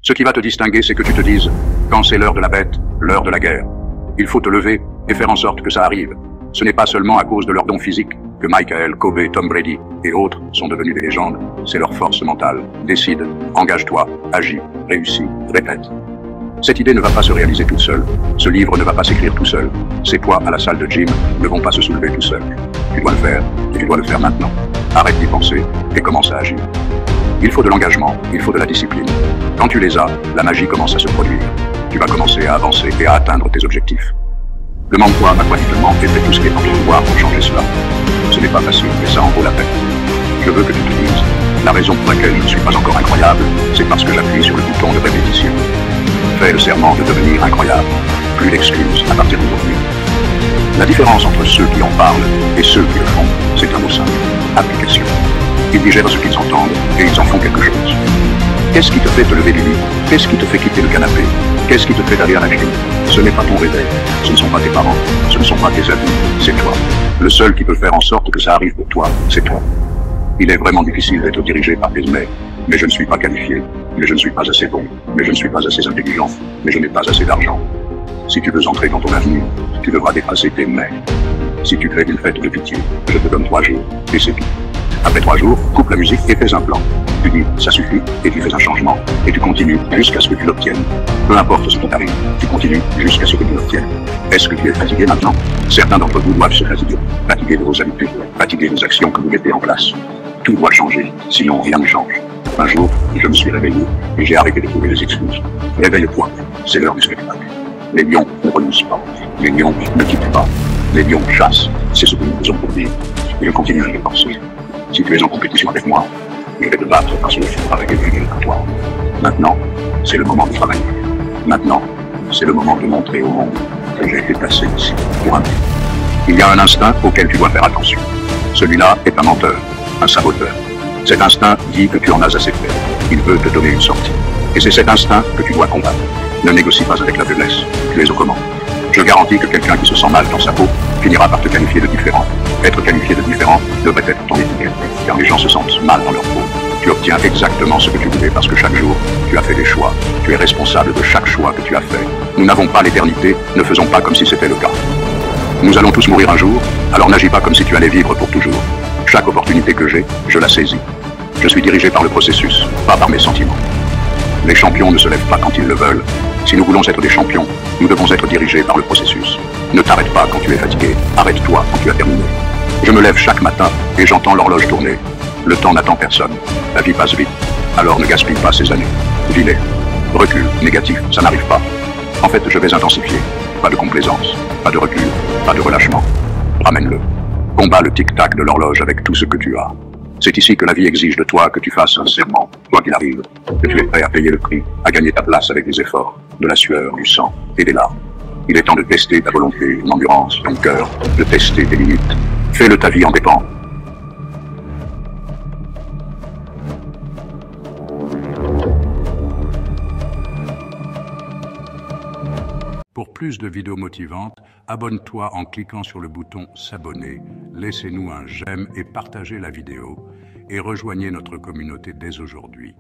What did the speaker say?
Ce qui va te distinguer, c'est que tu te dises, quand c'est l'heure de la bête, l'heure de la guerre, il faut te lever et faire en sorte que ça arrive. Ce n'est pas seulement à cause de leurs dons physiques que Michael, Kobe, Tom Brady et autres sont devenus des légendes. C'est leur force mentale. Décide, engage-toi, agis, réussis, répète. Cette idée ne va pas se réaliser toute seule. Ce livre ne va pas s'écrire tout seul. Ces poids à la salle de gym ne vont pas se soulever tout seuls. Tu dois le faire, et tu dois le faire maintenant. Arrête d'y penser et commence à agir. Il faut de l'engagement, il faut de la discipline. Quand tu les as, la magie commence à se produire. Tu vas commencer à avancer et à atteindre tes objectifs. Demande-toi à quoi tu te mens et fais tout ce qui est en ton pouvoir pour changer cela. Ce n'est pas facile, mais ça en vaut la peine. Je veux que tu te dises, la raison pour laquelle je ne suis pas encore incroyable, c'est parce que j'appuie sur le bouton de répétition. Fais le serment de devenir incroyable. Plus d'excuses à partir d'aujourd'hui. La différence entre ceux qui en parlent et ceux qui le font, c'est un mot simple. Application. Ils digèrent ce qu'ils entendent et ils en font quelque chose. Qu'est-ce qui te fait te lever du lit? Qu'est-ce qui te fait quitter le canapé? Qu'est-ce qui te fait aller à la gym? Ce n'est pas ton réveil, ce ne sont pas tes parents, ce ne sont pas tes amis, c'est toi. Le seul qui peut faire en sorte que ça arrive pour toi, c'est toi. Il est vraiment difficile d'être dirigé par des mais je ne suis pas qualifié, mais je ne suis pas assez bon, mais je ne suis pas assez intelligent, mais je n'ai pas assez d'argent. Si tu veux entrer dans ton avenir, tu devras dépasser tes mais. Si tu crées une fête de pitié, je te donne 3 jours, et c'est tout. Après 3 jours, coupe la musique et fais un plan. Tu dis, ça suffit, et tu fais un changement, et tu continues jusqu'à ce que tu l'obtiennes. Peu importe ce qui t'arrive, tu continues jusqu'à ce que tu l'obtiennes. Est-ce que tu es fatigué maintenant? Certains d'entre vous doivent se fatiguer. Fatiguer de vos habitudes, fatiguer des actions que vous mettez en place. Tout doit changer, sinon rien ne change. Un jour, je me suis réveillé, et j'ai arrêté de trouver des excuses. Réveille-toi, c'est l'heure du spectacle. Les lions ne renoncent pas, les lions ne quittent pas, les lions chassent, c'est ce que nous faisons pour vivre. Et je continue à le penser. Si tu es en compétition avec moi, je vais te battre parce que je suis avec plus que toi. Maintenant, c'est le moment de travailler. Maintenant, c'est le moment de montrer au monde que j'ai été placé ici pour un but. Il y a un instinct auquel tu dois faire attention. Celui-là est un menteur, un saboteur. Cet instinct dit que tu en as assez fait. Il veut te donner une sortie. Et c'est cet instinct que tu dois combattre. Ne négocie pas avec la faiblesse. Tu es aux commandes. Je garantis que quelqu'un qui se sent mal dans sa peau finira par te qualifier de différent. Être qualifié de différent devrait être ton étiquette, car les gens se sentent mal dans leur peau. Tu obtiens exactement ce que tu voulais parce que chaque jour, tu as fait des choix. Tu es responsable de chaque choix que tu as fait. Nous n'avons pas l'éternité, ne faisons pas comme si c'était le cas. Nous allons tous mourir un jour, alors n'agis pas comme si tu allais vivre pour toujours. Chaque opportunité que j'ai, je la saisis. Je suis dirigé par le processus, pas par mes sentiments. Les champions ne se lèvent pas quand ils le veulent. Si nous voulons être des champions, nous devons être dirigés par le processus. Ne t'arrête pas quand tu es fatigué, arrête-toi quand tu as terminé. Je me lève chaque matin et j'entends l'horloge tourner. Le temps n'attend personne. La vie passe vite. Alors ne gaspille pas ces années. Vis-les. Recul, négatif, ça n'arrive pas. En fait, je vais intensifier. Pas de complaisance, pas de recul, pas de relâchement. Ramène-le. Combat le tic-tac de l'horloge avec tout ce que tu as. C'est ici que la vie exige de toi que tu fasses un serment, quoi qu'il arrive, que tu es prêt à payer le prix, à gagner ta place avec des efforts, de la sueur, du sang et des larmes. Il est temps de tester ta volonté, ton endurance, ton cœur, de tester tes limites. Fais-le, ta vie en dépend. Pour plus de vidéos motivantes, abonne-toi en cliquant sur le bouton s'abonner, laissez-nous un j'aime et partagez la vidéo et rejoignez notre communauté dès aujourd'hui.